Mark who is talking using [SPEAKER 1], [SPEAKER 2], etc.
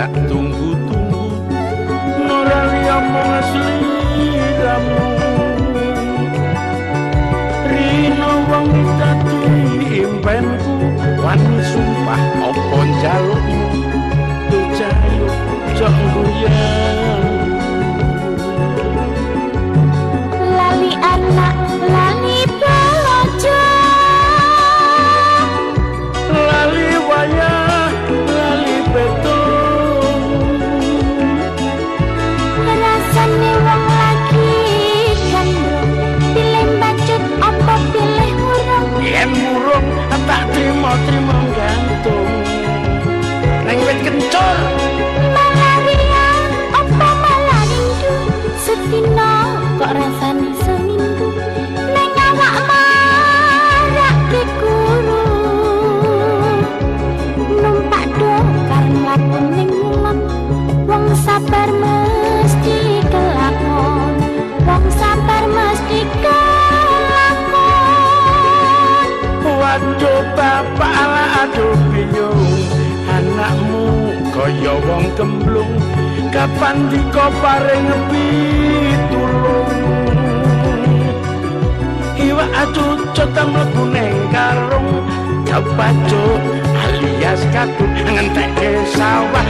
[SPEAKER 1] tak tunggu-tunggu Nurali omong sliramu Rino wong dadi impenku wani sumpah apa njalukmu tujayu jok guyang
[SPEAKER 2] lali anak lali bojo
[SPEAKER 1] lali wayah lali betung
[SPEAKER 2] rasane wong lagi gandrung pilih bacut apa pilih murung
[SPEAKER 1] yen murung tak trimo gantung nang wit kencur
[SPEAKER 2] malaria apa malah rindu sedina kok rasane seminggu nang awak marak kekuru numpak do kareng lapun ning mulang wong sabar mesti kelakon wong sabar mesti kelakon
[SPEAKER 1] waduh bapak ala aduh bingung anakmu kaya wong gemblung kapan diko paring pitulung iwak acucut mlebu ning karung kapacut alias kadut ngentek sawah